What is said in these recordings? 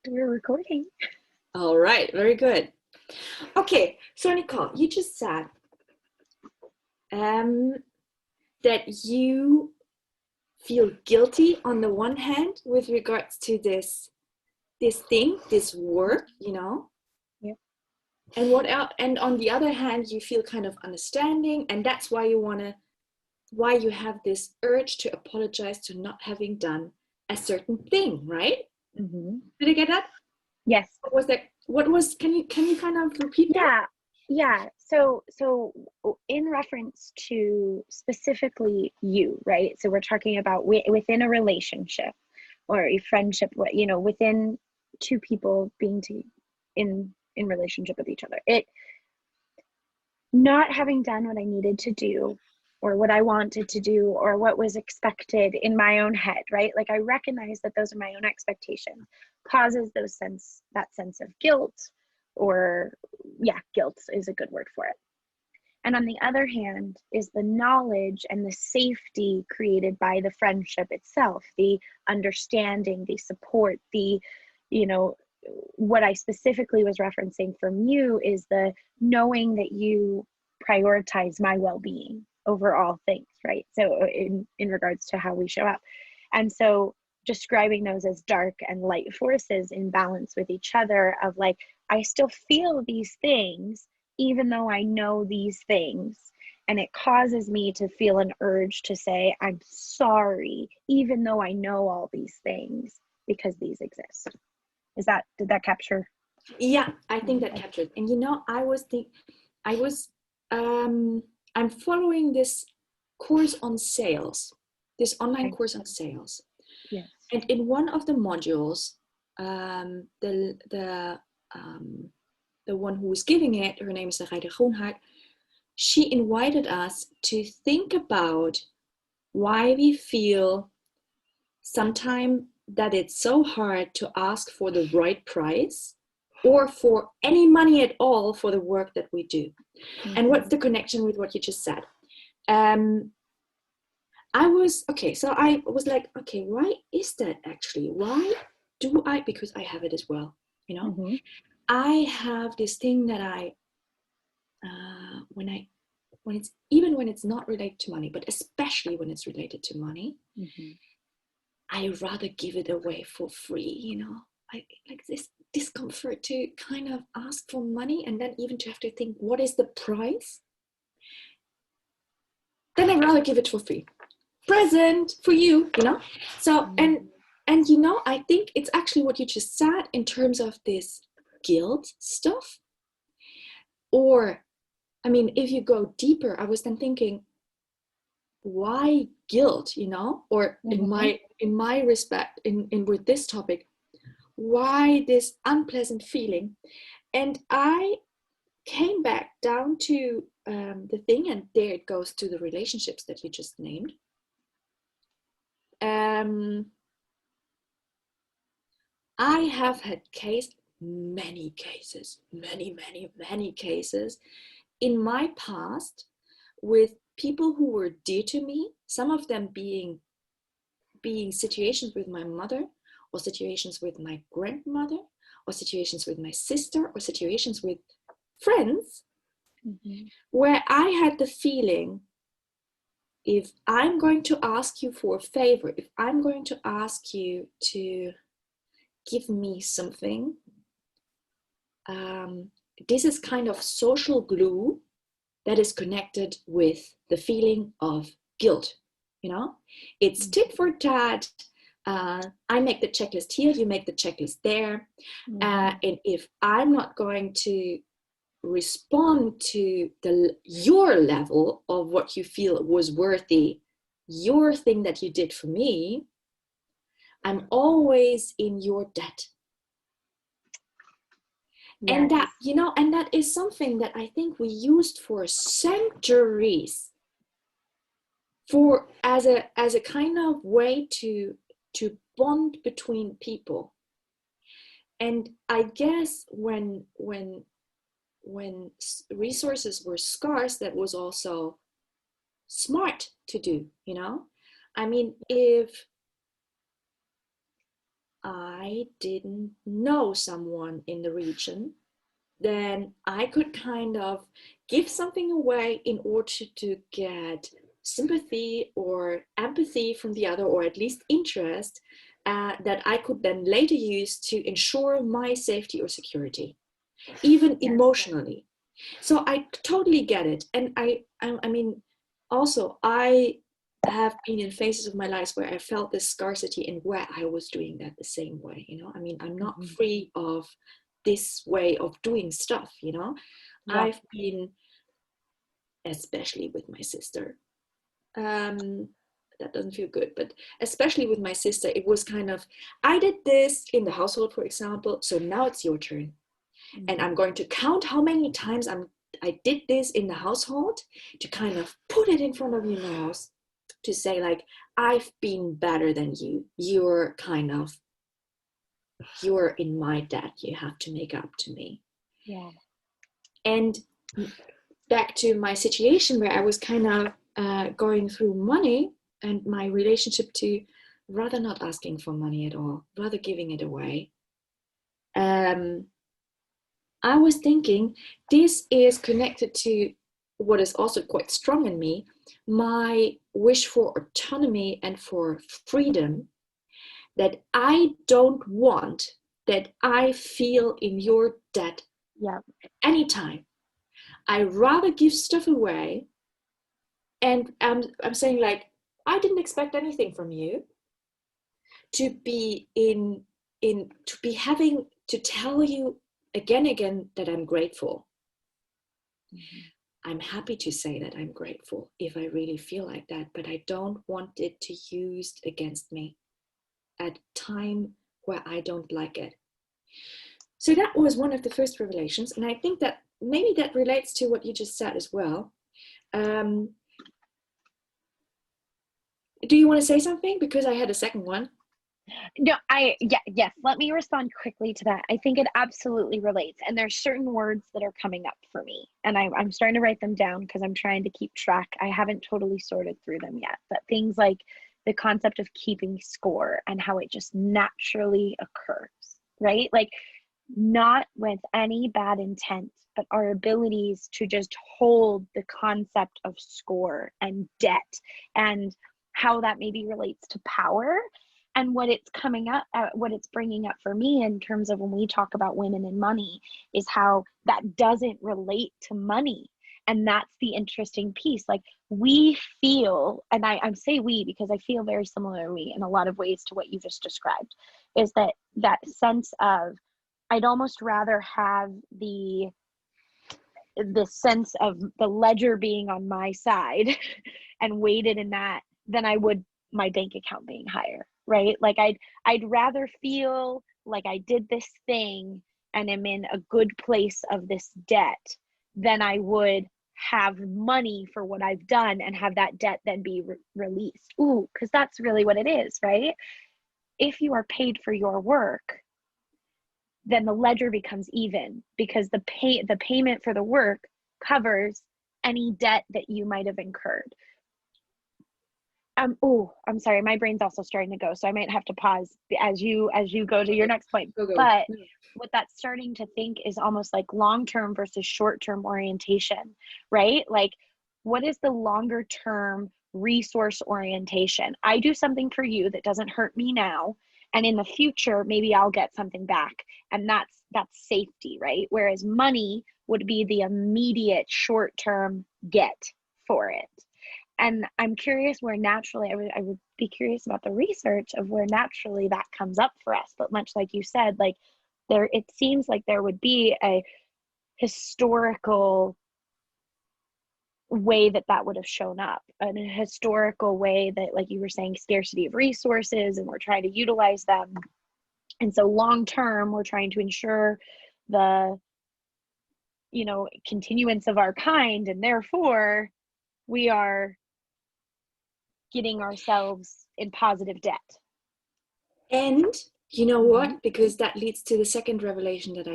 We're recording. All right, very good. Okay, so Nicole, you just said um, that you feel guilty on the one hand with regards to this thing, this work, Yeah. and what else? And on the other hand, you feel kind of understanding, and that's why you have this urge to apologize to not having done a certain thing, right? Mm-hmm. Did I get that? Yes. What was that? What was? Can you kind of repeat that? Yeah. Yeah. So in reference to specifically you, right? So we're talking about within a relationship or a friendship, within two people being in relationship with each other. It not having done what I needed to do or what I wanted to do or what was expected in my own head, right? Like I recognize that those are my own expectations, causes that sense of guilt, or yeah, guilt is a good word for it. And on the other hand is the knowledge and the safety created by the friendship itself, the understanding, the support, you know, what I specifically was referencing from you is the knowing that you prioritize my well-being over all things, right? So in regards to how we show up. And so describing those as dark and light forces in balance with each other of like, I still feel these things even though I know these things. And it causes me to feel an urge to say, I'm sorry, even though I know all these things because these exist. Did that capture? Yeah, I think that captured. And I was, I'm following this course on sales, this online course on sales. Yes. And in one of the modules, the one who was giving it, her name is Reide Groenhart, she invited us to think about why we feel sometimes that it's so hard to ask for the right price or for any money at all for the work that we do. Mm-hmm. And what's the connection with what you just said? I was like, okay, why is that actually? Why do I, because I have it as well, Mm-hmm. I have this thing that when it's not related to money, but especially when it's related to money, mm-hmm. I rather give it away for free, I like this discomfort to kind of ask for money and then even to have to think, what is the price? Then I'd rather give it for free. Present for you, So, and I think it's actually what you just said in terms of this guilt stuff. Or, I mean, if you go deeper, I was then thinking, why guilt, or mm-hmm. in my respect, in with this topic, why this unpleasant feeling? And I came back down to the thing, and there it goes to the relationships that you just named. I have had many cases in my past with people who were dear to me, some of them being situations with my mother, or situations with my grandmother, or situations with my sister, or situations with friends, mm-hmm. where I had the feeling, if I'm going to ask you for a favor, if I'm going to ask you to give me something, this is kind of social glue that is connected with the feeling of guilt. It's tit for tat. I make the checklist here, you make the checklist there. Mm-hmm. And if I'm not going to respond to your level of what you feel was worthy, your thing that you did for me, I'm always in your debt. Yes. And that, and that is something that I think we used for centuries as a kind of way to bond between people. And I guess when resources were scarce, that was also smart to do, I mean, if I didn't know someone in the region, then I could kind of give something away in order to get sympathy or empathy from the other, or at least interest, that I could then later use to ensure my safety or security, even Yes. emotionally. So I totally get it. And I mean, also, I have been in phases of my life where I felt this scarcity and where I was doing that the same way. I mean, I'm not Mhm. free of this way of doing stuff. Yeah. I've been, especially with my sister, um, that doesn't feel good, but especially with my sister, it was kind of, I did this in the household, for example, so now it's your turn. And I'm going to count how many times I did this in the household to kind of put it in front of your nose to say, like, I've been better than you. You're in my debt. You have to make up to me. Yeah. And back to my situation where I was kind of going through money and my relationship to rather not asking for money at all, rather giving it away. I was thinking this is connected to what is also quite strong in me, my wish for autonomy and for freedom, that I don't want that I feel in your debt Yeah. anytime. I rather give stuff away, and I'm saying, like, I didn't expect anything from you to be to be having to tell you again that I'm grateful. Mhm. I'm happy to say that I'm grateful if I really feel like that, but I don't want it to used against me at time where I don't like it. So that was one of the first revelations, and I think that maybe that relates to what you just said as well. Um, do you want to say something? Because I had a second one. No, yes, let me respond quickly to that. I think it absolutely relates. And there's certain words that are coming up for me. And I'm starting to write them down because I'm trying to keep track. I haven't totally sorted through them yet. But things like the concept of keeping score and how it just naturally occurs, right? Like not with any bad intent, but our abilities to just hold the concept of score and debt and how that maybe relates to power and what it's coming up, what it's bringing up for me in terms of when we talk about women and money is how that doesn't relate to money. And that's the interesting piece. Like we feel, and I say we because I feel very similarly in a lot of ways to what you just described, is that sense of I'd almost rather have the sense of the ledger being on my side and weighted in that than I would my bank account being higher, right? Like I'd rather feel like I did this thing and am in a good place of this debt than I would have money for what I've done and have that debt then be released. Ooh, because that's really what it is, right? If you are paid for your work, then the ledger becomes even because the payment for the work covers any debt that you might have incurred. Oh, I'm sorry, my brain's also starting to go, so I might have to pause as you go to your Okay, next point. go. But what that's starting to think is almost like long-term versus short-term orientation, right? Like what is the longer term resource orientation? I do something for you that doesn't hurt me now, and in the future maybe I'll get something back, and that's safety, right? Whereas money would be the immediate short-term get for it. And I'm curious where naturally I would be curious about the research of where naturally that comes up for us. But much like you said, like there it seems like there would be a historical way that that would have shown up, and a historical way that, like you were saying, scarcity of resources and we're trying to utilize them. And so long term we're trying to ensure the continuance of our kind, and therefore we are getting ourselves in positive debt. And you know Mm-hmm. what? Because that leads to the second revelation that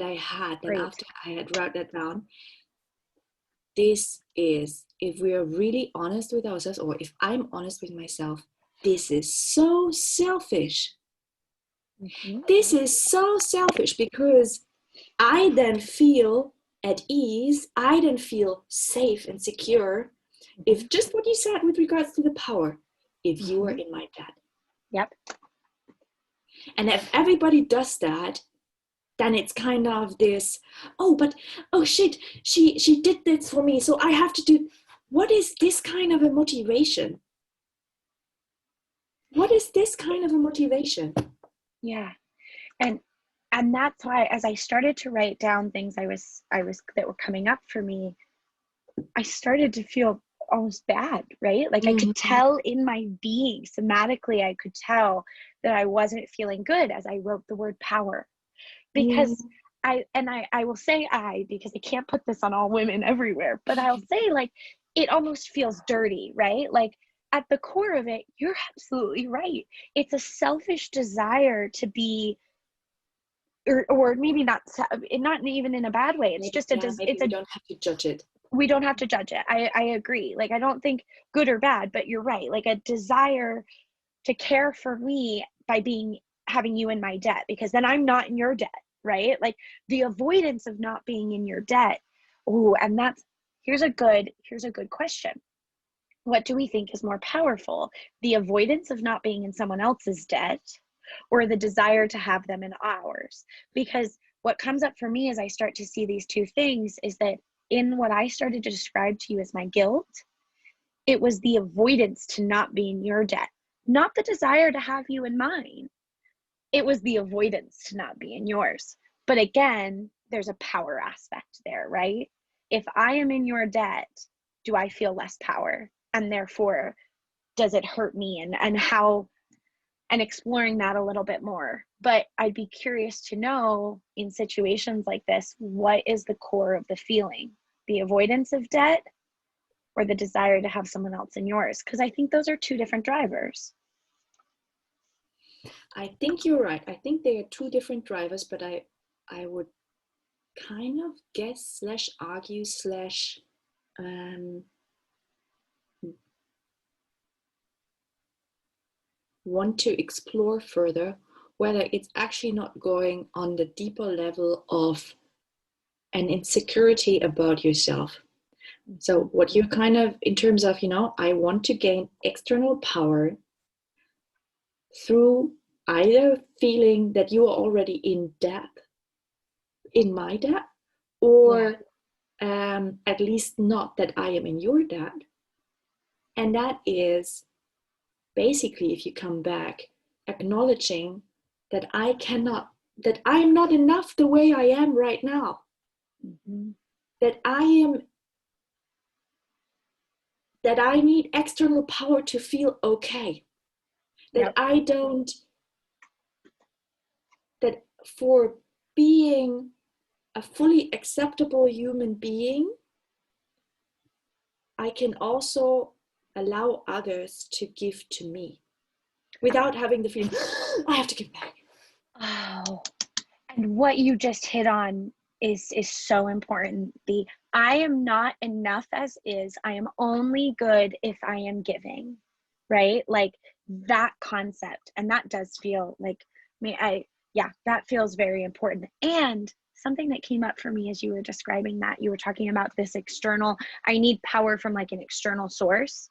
I had. Then Great. after I had wrote that down, this is, if we are really honest with ourselves, or if I'm honest with myself, this is so selfish. Mm-hmm. This is so selfish because I then feel at ease, I then feel safe and secure. If just what you said with regards to the power, if you are in my debt. Yep. And if everybody does that, then it's kind of this, oh shit, she did this for me, so I have to do. What is this kind of a motivation? What is this kind of a motivation? Yeah. And that's why, as I started to write down things I was that were coming up for me, I started to feel almost bad, right? Like I could tell in my being, somatically, I could tell that I wasn't feeling good as I wrote the word power. Because I will say because I can't put this on all women everywhere, but I'll say, like, it almost feels dirty, right? Like at the core of it, you're absolutely right. It's a selfish desire to be, or maybe not even in a bad way. It's just maybe we don't have to judge it. We don't have to judge it. I agree. Like, I don't think good or bad, but you're right. Like a desire to care for me by having you in my debt, because then I'm not in your debt, right? Like the avoidance of not being in your debt. Oh, and here's a good question. What do we think is more powerful? The avoidance of not being in someone else's debt, or the desire to have them in ours? Because what comes up for me as I start to see these two things is that in what I started to describe to you as my guilt, it was the avoidance to not be in your debt, not the desire to have you in mine. It was the avoidance to not be in yours. But again, there's a power aspect there, right? If I am in your debt, do I feel less power? And therefore, does it hurt me? And how, and exploring that a little bit more. But I'd be curious to know, in situations like this, what is the core of the feeling? The avoidance of debt, or the desire to have someone else in yours? Because I think those are two different drivers. I think you're right. I think they are two different drivers, but I would kind of guess / argue / want to explore further whether it's actually not going on the deeper level of an insecurity about yourself. So what you kind of, in terms of, I want to gain external power through either feeling that you are already in my debt, or at least not that I am in your debt. And that is basically, if you come back, acknowledging that that I'm not enough the way I am right now. That I need external power to feel okay. That that for being a fully acceptable human being, I can also allow others to give to me without having the feeling, I have to give back. Oh, and what you just hit on is so important. I am not enough as is. I am only good if I am giving, right? Like that concept. And that does feel like that feels very important. And something that came up for me as you were describing that, you were talking about this external, I need power from like an external source.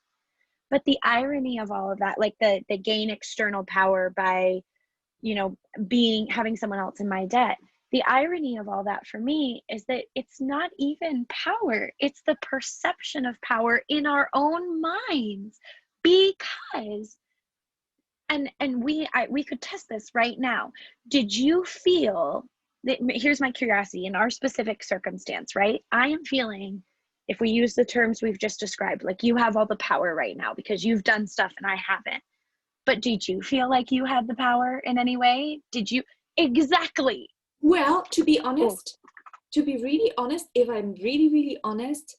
But the irony of all of that, like the gain external power by, having someone else in my debt. The irony of all that for me is that it's not even power. It's the perception of power in our own minds, because, and we could test this right now. Did you feel that, here's my curiosity, in our specific circumstance, right? I am feeling, if we use the terms we've just described, like you have all the power right now because you've done stuff and I haven't. But did you feel like you had the power in any way? Did you? Exactly. Well, to be honest, to be really honest, if I'm really, really honest,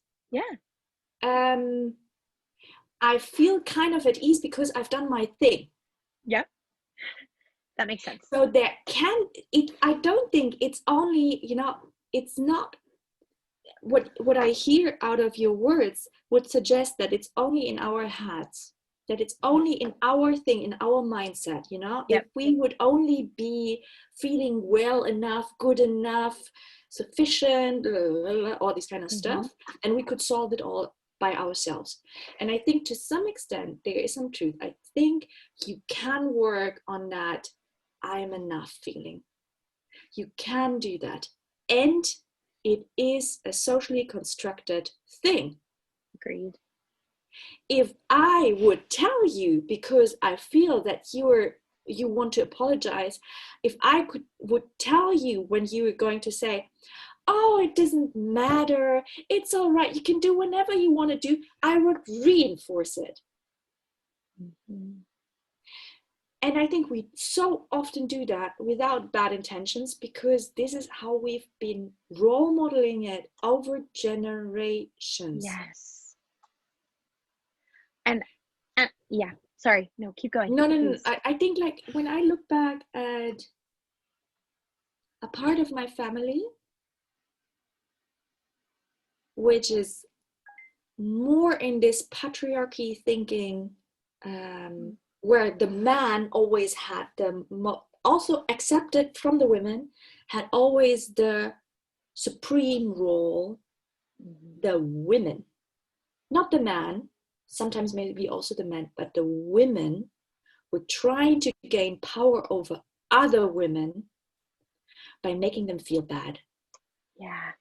I feel kind of at ease because I've done my thing. Yep. That makes sense. So I don't think it's only, it's not, what I hear out of your words would suggest that it's only in our heads. that it's only in our thing, in our mindset, you know. Yep. If we would only be feeling well enough, good enough, sufficient, all this kind of stuff, and we could solve it all by ourselves. And I think to some extent there is some truth. I think you can work on that I'm enough feeling. You can do that, and it is a socially constructed thing. Agreed. If I would tell you because I feel that you want to apologize, if I would tell you when you were going to say, oh, it doesn't matter, it's all right, you can do whatever you want to do, I would reinforce it. And I think we so often do that without bad intentions, because this is how we've been role modeling it over generations. Yes. And yeah, sorry, no, keep going. No. I think, like, when I look back at a part of my family, which is more in this patriarchy thinking, where the man always had also accepted from the women, had always the supreme role, the women, not the man, sometimes maybe also the men, but the women were trying to gain power over other women by making them feel bad. Yeah.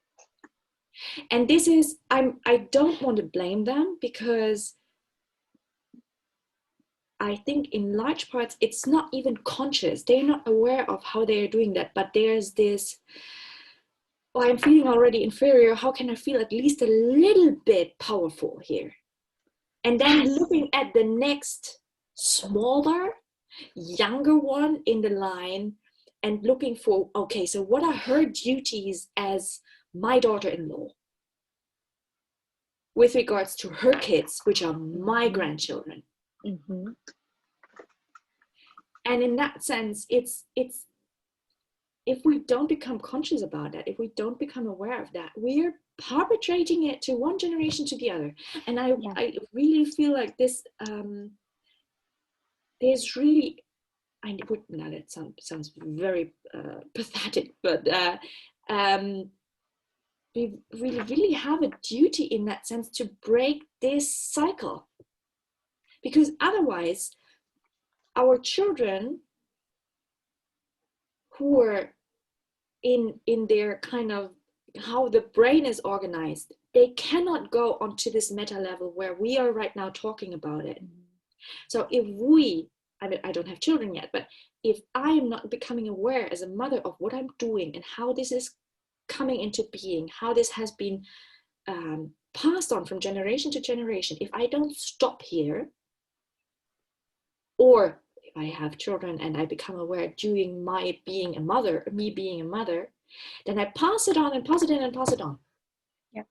And this is, I don't want to blame them, because I think in large parts it's not even conscious. They're not aware of how they are doing that, but there's this, oh, I'm feeling already inferior, how can I feel at least a little bit powerful here? And then looking at the next smaller, younger one in the line and looking for, okay, so what are her duties as my daughter-in-law with regards to her kids, which are my grandchildren? And in that sense, it's if we don't become conscious about that, if we don't become aware of that, we're perpetrating it to one generation to the other. And I really feel like this, there's really, I would, now that sounds very pathetic, but we really have a duty in that sense to break this cycle, because otherwise our children who are in their kind of how the brain is organized, they cannot go onto this meta level where we are right now talking about it. So if we, I mean, I don't have children yet, but if I am not becoming aware as a mother of what I'm doing and how this is coming into being, how this has been passed on from generation to generation, if I don't stop here, or if I have children and I become aware during me being a mother, then I pass it on and pass it in and pass it on. Yep.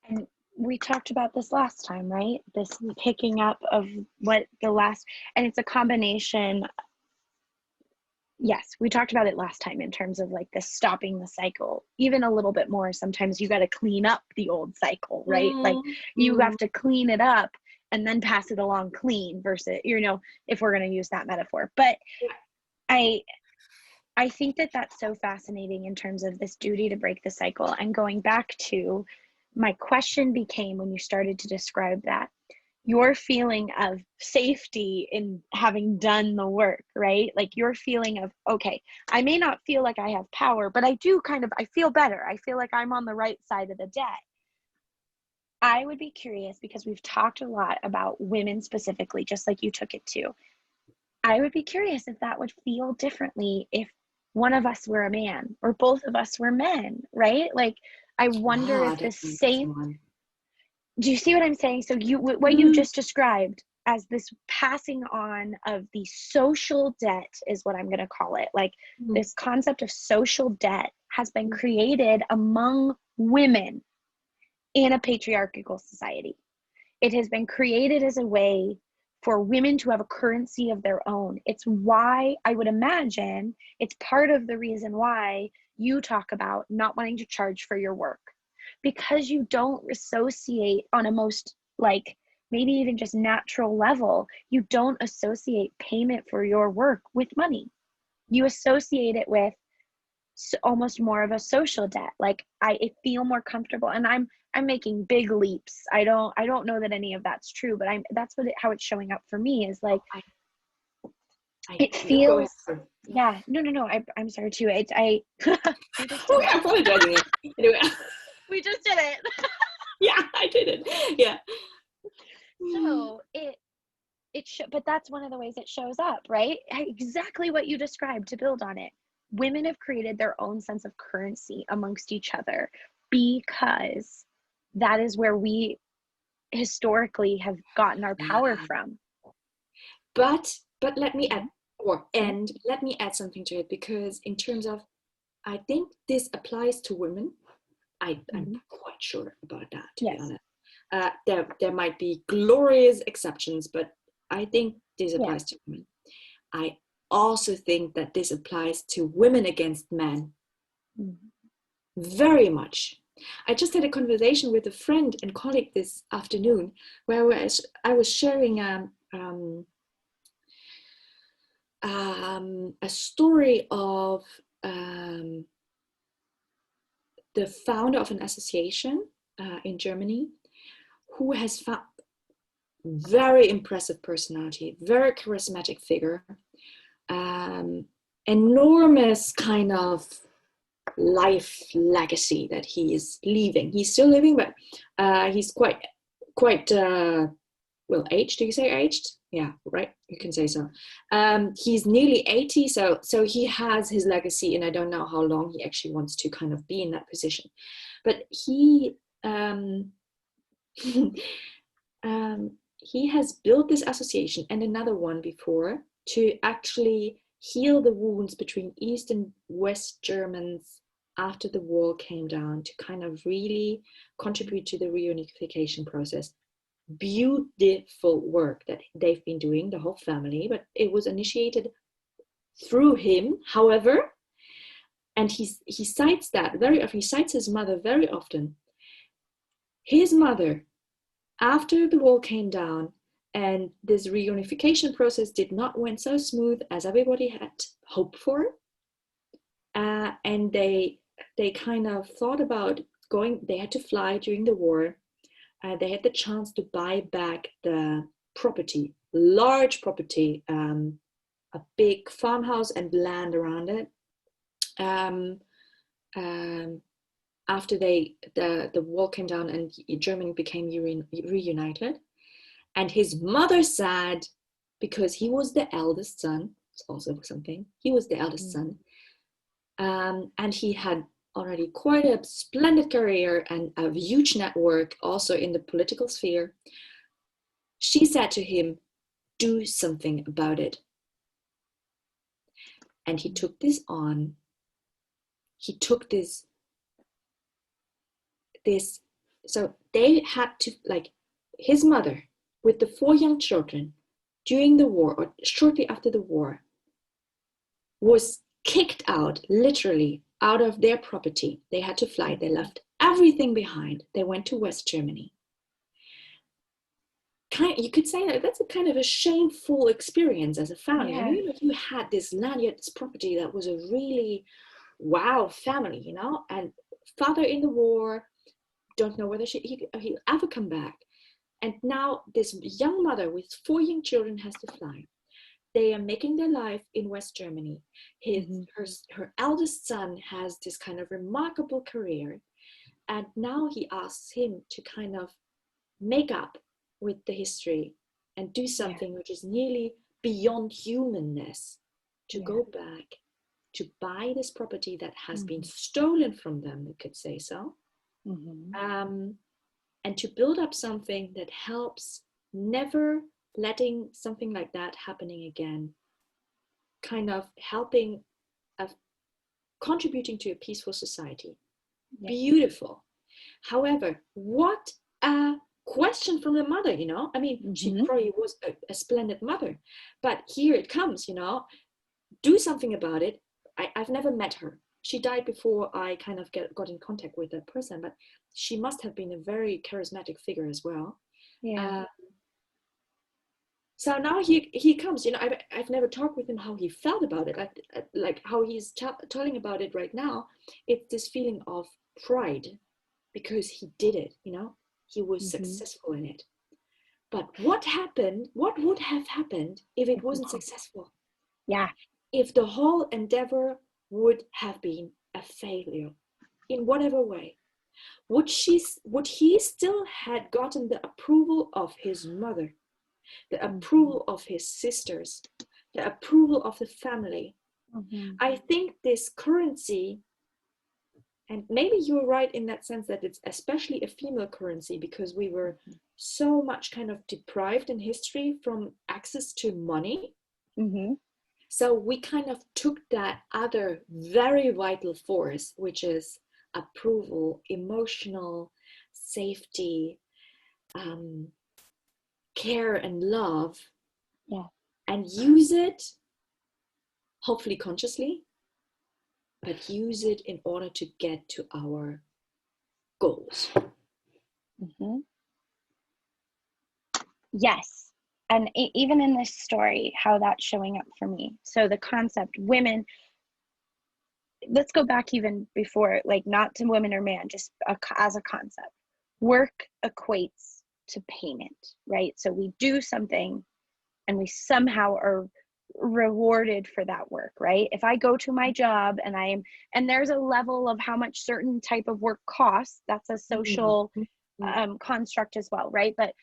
And we talked about this last time, right? This picking up of what the last, and it's a combination. Yes, we talked about it last time in terms of like this stopping the cycle, even a little bit more. Sometimes you got to clean up the old cycle, right? Like you have to clean it up and then pass it along clean versus, you know, if we're going to use that metaphor. But I think that that's so fascinating in terms of this duty to break the cycle. And going back to my question became, when you started to describe that, your feeling of safety in having done the work, right? Like your feeling of, okay, I may not feel like I have power, but I do I feel better. I feel like I'm on the right side of the debt. I would be curious, because we've talked a lot about women specifically, just like you took it to. I would be curious if that would feel differently if one of us were a man or both of us were men, right? Like, I wonder if the same, do you see what I'm saying? So what you just described as this passing on of the social debt is what I'm going to call it. Like this concept of social debt has been created among women in a patriarchal society. It has been created as a way for women to have a currency of their own. It's why I would imagine it's part of the reason why you talk about not wanting to charge for your work, because you don't associate on a most like maybe even just natural level, you don't associate payment for your work with money. You associate it with almost more of a social debt. Like I feel more comfortable, and I'm making big leaps. I don't know that any of that's true, but that's how it's showing up for me is like it no, go ahead. feels. Yeah, no. I'm sorry too. I we just did Oh, I'm apologizing. Anyway. we just did it. Yeah, I did it. Yeah. So but that's one of the ways it shows up, right? Exactly what you described. To build on it, women have created their own sense of currency amongst each other because that is where we historically have gotten our power from. But let me add, let me add something to it, because in terms of, I think this applies to women. I'm quite sure about that, to be honest. There might be glorious exceptions, but I think this applies to women. I also think that this applies to women against men. Very much. I just had a conversation with a friend and colleague this afternoon where I was sharing a story of the founder of an association in Germany, who has found very impressive personality, very charismatic figure, enormous kind of life legacy that he is leaving. He's still living, but he's quite well aged. Do you say aged? Yeah, right. You can say so. He's nearly 80, so he has his legacy, and I don't know how long he actually wants to kind of be in that position. But he he has built this association and another one before to actually heal the wounds between East and West Germans after the wall came down, to kind of really contribute to the reunification process. Beautiful work that they've been doing, the whole family, but it was initiated through him, however, and he cites that very often. He cites his mother very often. His mother, after the wall came down and this reunification process did not went so smooth as everybody had hoped for, and they kind of thought about going. They had to fly during the war. They had the chance to buy back the property, large property, a big farmhouse and land around it. After the wall came down and Germany became reunited, and his mother said, because he was the eldest son, it's also something. He was the eldest son, and he had already quite a splendid career and a huge network also in the political sphere. She said to him, do something about it. And he took this on. He took this, so they had to, like, his mother with the 4 young children during the war or shortly after the war was kicked out, literally out of their property. They had to fly. They left everything behind. They went to West Germany. You could say that that's a kind of a shameful experience as a family. Yeah. I mean, you had this land, you had this property that was a really wow family, and father in the war, don't know whether he'll ever come back. And now this young mother with 4 young children has to fly. They are making their life in West Germany. Her eldest son has this kind of remarkable career. And now he asks him to kind of make up with the history and do something which is nearly beyond humanness, to go back, to buy this property that has been stolen from them, we could say so, and to build up something that helps never letting something like that happening again, kind of helping, contributing to a peaceful society. Beautiful. However, what a question from the mother, I mean, she probably was a splendid mother, but here it comes, do something about it. I've never met her. She died before I kind of got in contact with that person, but she must have been a very charismatic figure as well. So now he comes, I've never talked with him how he felt about it, like how he's telling about it right now. It's this feeling of pride because he did it, he was successful in it. But what would have happened if it wasn't successful? Yeah. If the whole endeavor would have been a failure in whatever way, would he still had gotten the approval of his mother, the approval of his sisters, the approval of the family? I think this currency, and maybe you're right in that sense that it's especially a female currency, because we were so much kind of deprived in history from access to money. So we kind of took that other very vital force, which is approval, emotional safety, care and love, and use it, hopefully consciously, but use it in order to get to our goals. Yes. And even in this story, how that's showing up for me. So the concept, women, let's go back even before, like not to women or man, just as a concept. Work equates to payment, right? So we do something and we somehow are rewarded for that work, right? If I go to my job and there's a level of how much certain type of work costs, that's a social construct as well, right? But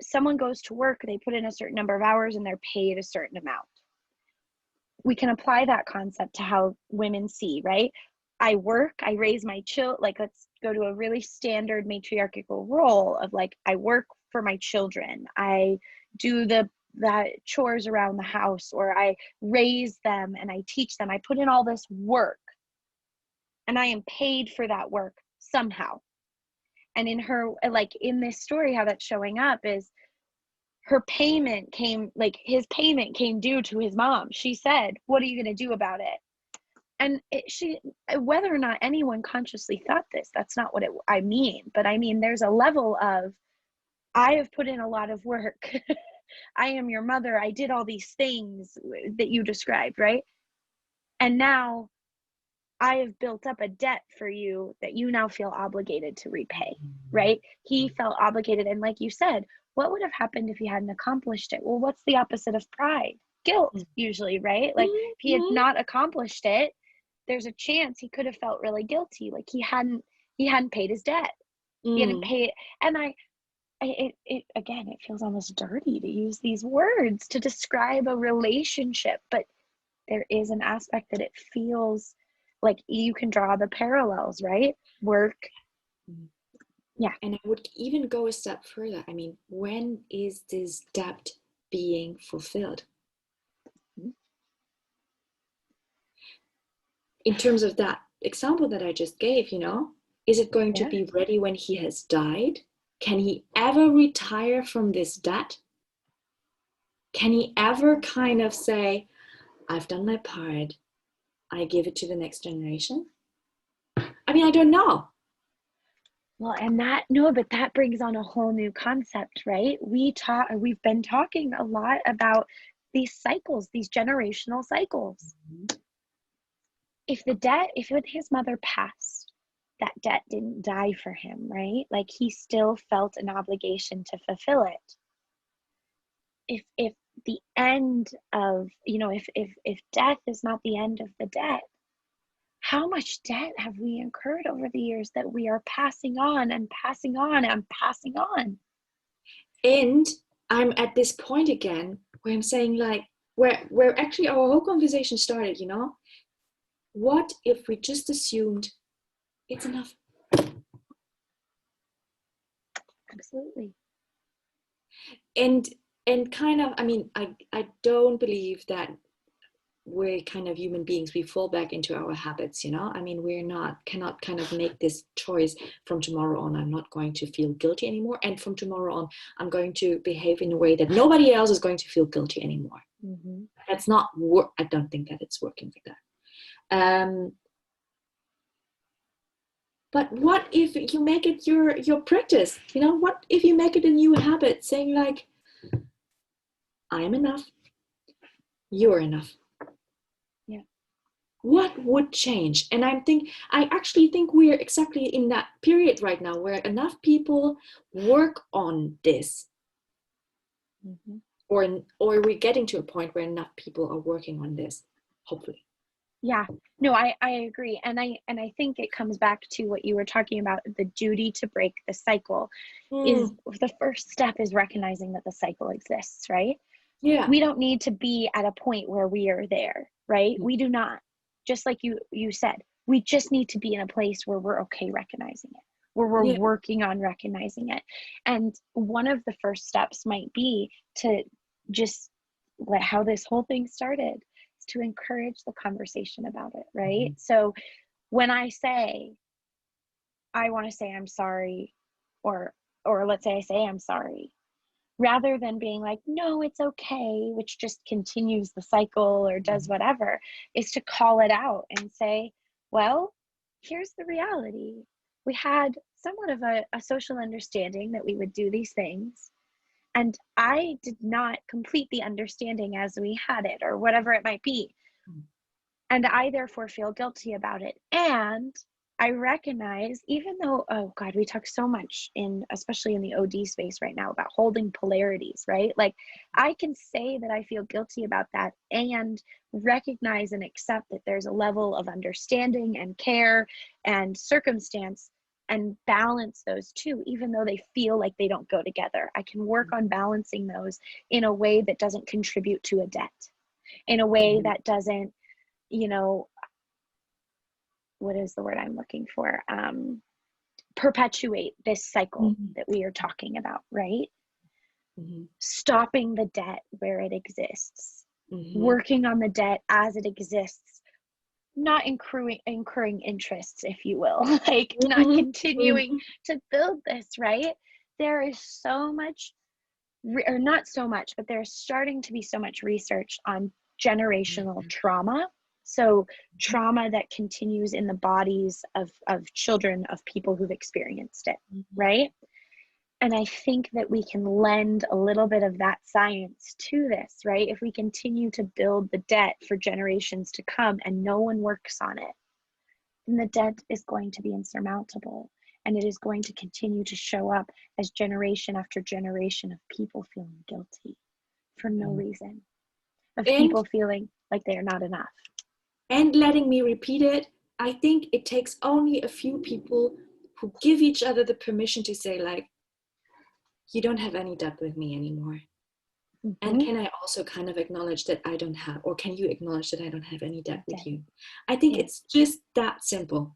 someone goes to work, they put in a certain number of hours and they're paid a certain amount. We can apply that concept to how women see, right? I work, I raise my children, like let's go to a really standard matriarchal role of like, I work for my children, I do the chores around the house, or I raise them and I teach them, I put in all this work and I am paid for that work somehow. And in her, like in this story, how that's showing up is her payment came, like his payment came due to his mom. She said, what are you going to do about it? And whether or not anyone consciously thought this, that's not what I mean. But I mean, there's a level of, I have put in a lot of work. I am your mother. I did all these things that you described, right? And now I have built up a debt for you that you now feel obligated to repay, right? He felt obligated. And like you said, what would have happened if he hadn't accomplished it? Well, what's the opposite of pride? Guilt, usually, right? Like if he had not accomplished it, there's a chance he could have felt really guilty. Like he hadn't paid his debt. He hadn't paid. And it again, it feels almost dirty to use these words to describe a relationship, but there is an aspect that it feels like you can draw the parallels, right? Work. Yeah. And I would even go a step further. I mean, when is this debt being fulfilled? In terms of that example that I just gave, is it going to be ready when he has died? Can he ever retire from this debt? Can he ever kind of say, I've done my part, I give it to the next generation? I mean, I don't know. Well, and but that brings on a whole new concept, right? We've been talking a lot about these cycles, these generational cycles. If his mother passed, that debt didn't die for him, right? Like he still felt an obligation to fulfill it. If the end of, if death is not the end of the debt, how much debt have we incurred over the years that we are passing on and passing on and passing on? And I'm at this point again where I'm saying, like, where actually our whole conversation started, what if we just assumed it's enough? Absolutely. And kind of, I mean, I don't believe that we're kind of human beings. We fall back into our habits, I mean, cannot kind of make this choice from tomorrow on, I'm not going to feel guilty anymore, and from tomorrow on I'm going to behave in a way that nobody else is going to feel guilty anymore. That's not work. I don't think that it's working like that. But what if you make it your practice? What if you make it a new habit, saying like, I am enough, you're enough. Yeah. What would change? And I actually think we're exactly in that period right now where enough people work on this. Mm-hmm. Or we're getting to a point where enough people are working on this, hopefully. Yeah, no, I agree. And I think it comes back to what you were talking about, the duty to break the cycle is the first step is recognizing that the cycle exists, right? Yeah. We don't need to be at a point where we are there, right? We do not. Just like you said, we just need to be in a place where we're okay recognizing it, where we're working on recognizing it. And one of the first steps might be to just let how this whole thing started, is to encourage the conversation about it, right? Mm-hmm. So when I say, I want to say I'm sorry, or let's say I say I'm sorry, rather than being like, no, it's okay, which just continues the cycle or does whatever, is to call it out and say, well, here's the reality. We had somewhat of a social understanding that we would do these things. And I did not complete the understanding as we had it, or whatever it might be. And I therefore feel guilty about it. And I recognize, even though, oh God, we talk so much especially in the OD space right now, about holding polarities, right? Like I can say that I feel guilty about that and recognize and accept that there's a level of understanding and care and circumstance and balance those two, even though they feel like they don't go together. I can work on balancing those in a way that doesn't contribute to a debt, in a way that doesn't, what is the word I'm looking for? Perpetuate this cycle that we are talking about, right? Stopping the debt where it exists, working on the debt as it exists, not incurring interests, if you will, like not continuing to build this, right? There is so much, or not so much, but there's starting to be so much research on generational trauma. So trauma that continues in the bodies of children of people who've experienced it, right? And I think that we can lend a little bit of that science to this, right? If we continue to build the debt for generations to come and no one works on it, then the debt is going to be insurmountable. And it is going to continue to show up as generation after generation of people feeling guilty for no reason, of people feeling like they are not enough. And letting me repeat it, I think it takes only a few people who give each other the permission to say, like, you don't have any debt with me anymore. And can I also kind of acknowledge that I don't have, or can you acknowledge that I don't have any debt with you? I think it's just that simple.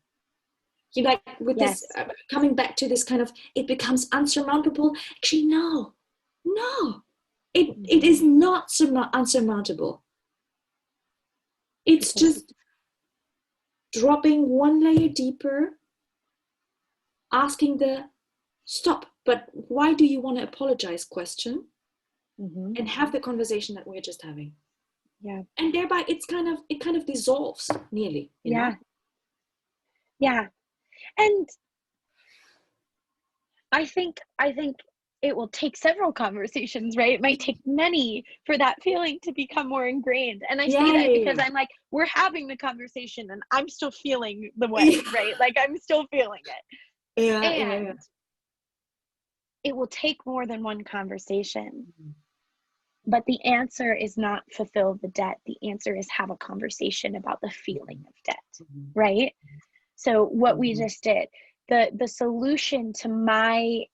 You like with this, coming back to this kind of, it becomes unsurmountable. Actually, no, it is not unsurmountable. It's just dropping one layer deeper, asking the stop, but why do you want to apologize question, and have the conversation that we're just having. Yeah. And thereby it kind of dissolves nearly. You know? Yeah. And I think it will take several conversations, right? It might take many for that feeling to become more ingrained. And I say that because I'm like, we're having the conversation and I'm still feeling the way, right? Like I'm still feeling it. And it will take more than one conversation. But the answer is not fulfill the debt. The answer is have a conversation about the feeling of debt, right? So what we just did, the solution to my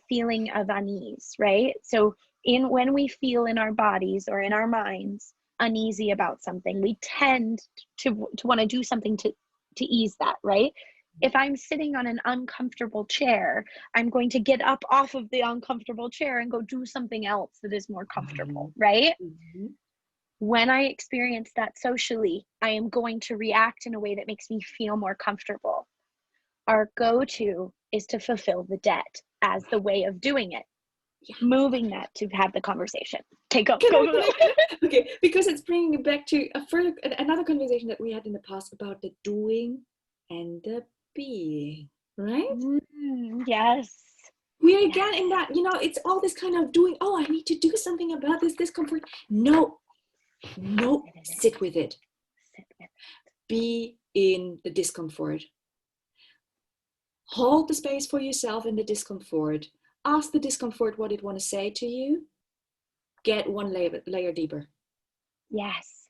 feeling of unease, right? So when we feel in our bodies or in our minds uneasy about something, we tend to want to do something to ease that, right? If I'm sitting on an uncomfortable chair, I'm going to get up off of the uncomfortable chair and go do something else that is more comfortable, right? When I experience that socially, I am going to react in a way that makes me feel more comfortable. Our go-to is to fulfill the debt as the way of doing it. Moving that to have the conversation. Okay, go. Okay, because it's bringing it back to another conversation that we had in the past about the doing and the being, right? Yes. we're again in that, it's all this kind of doing, oh, I need to do something about this discomfort. No, sit with it. Be in the discomfort. Hold the space for yourself in the discomfort. Ask the discomfort what it wants to say to you. Get one layer deeper. Yes.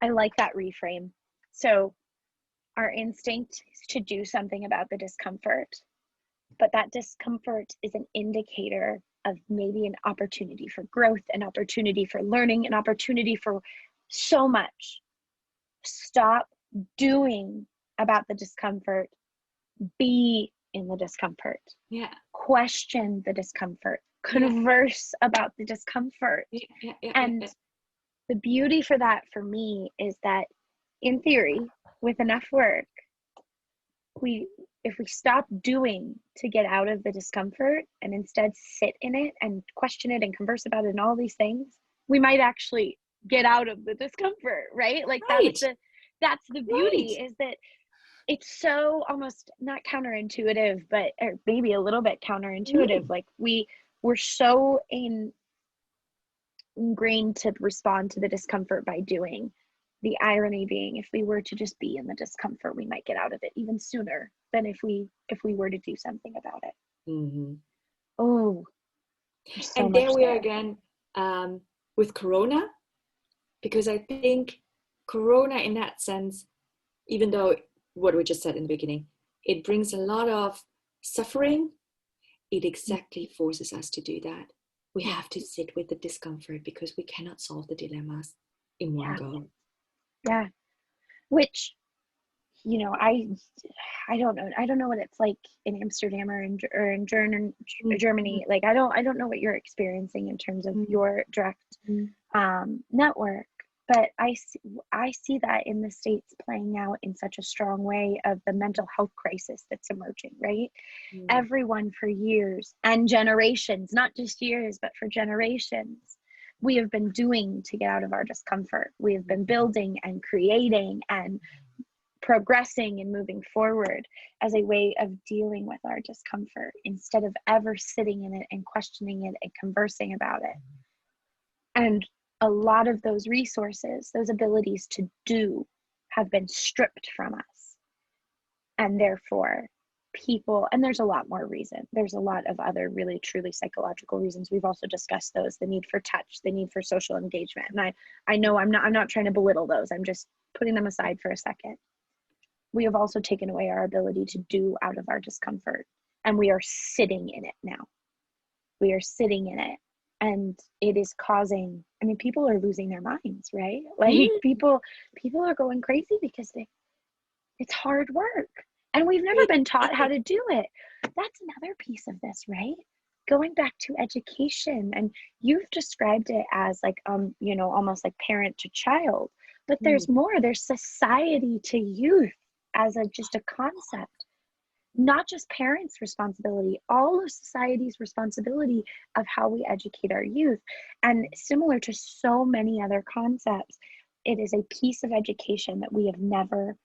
I like that reframe. So our instinct is to do something about the discomfort, but that discomfort is an indicator of maybe an opportunity for growth, an opportunity for learning, an opportunity for so much. Stop doing about the discomfort. Be in the discomfort. Yeah. Question the discomfort. Converse about the discomfort. And the beauty for that for me is that in theory, with enough work, if we stop doing to get out of the discomfort and instead sit in it and question it and converse about it and all these things, we might actually get out of the discomfort, right? Like that's the beauty, is that it's so almost not counterintuitive, but or maybe a little bit counterintuitive. Like we're so ingrained to respond to the discomfort by doing. The irony being, if we were to just be in the discomfort, we might get out of it even sooner than if we were to do something about it. Mm-hmm. Oh, so and there we are again with Corona, because I think Corona in that sense, even though what we just said in the beginning, it brings a lot of suffering, it exactly forces us to do that. We have to sit with the discomfort because we cannot solve the dilemmas in one go. Yeah. Which, I don't know. I don't know what it's like in Amsterdam or in Germany. Like, I don't know what you're experiencing in terms of your direct network, but I see that in the States playing out in such a strong way of the mental health crisis that's emerging, right? Everyone for years and generations, not just years, but for generations, we have been doing to get out of our discomfort. We have been building and creating and progressing and moving forward as a way of dealing with our discomfort instead of ever sitting in it and questioning it and conversing about it. And a lot of those resources, those abilities to do, have been stripped from us. And therefore, people, and there's a lot more reason. There's a lot of other really truly psychological reasons. We've also discussed those: the need for touch, the need for social engagement. And I know I'm not trying to belittle those. I'm just putting them aside for a second. We have also taken away our ability to do out of our discomfort, and we are sitting in it now. We are sitting in it, and it is causing, people are losing their minds, right? Like people are going crazy because it's hard work. And we've never been taught how to do it. That's another piece of this, right? Going back to education, and you've described it as like, almost like parent to child, but there's more. There's society to youth as just a concept, not just parents' responsibility, all of society's responsibility of how we educate our youth. And similar to so many other concepts, it is a piece of education that we have never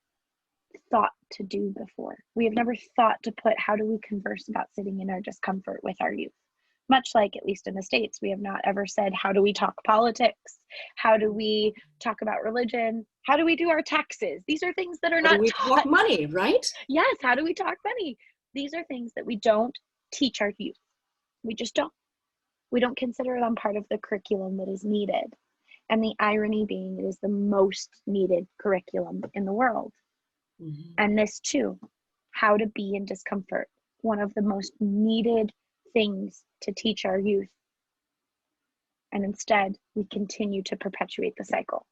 thought to do before. We have never thought to put, how do we converse about sitting in our discomfort with our youth? Much like, at least in the States, we have not ever said, how do we talk politics? How do we talk about religion? How do we do our taxes? These are things that are not we talk money, right? Yes, how do we talk money? These are things that we don't teach our youth. We just don't. We don't consider them part of the curriculum that is needed. And the irony being, it is the most needed curriculum in the world. And this too, how to be in discomfort, one of the most needed things to teach our youth. And instead, we continue to perpetuate the cycle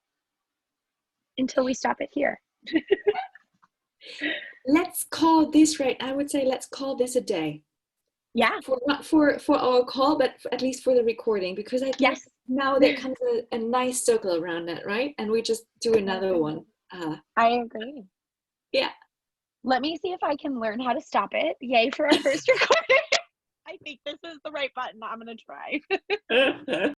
until we stop it here. Let's call this, right? I would say let's call this a day. Yeah. Not for our call, but at least for the recording, because I think now there comes a nice circle around that, right? And we just do another one. I agree. Yeah. Let me see if I can learn how to stop it. Yay for our first recording. I think this is the right button. I'm going to try.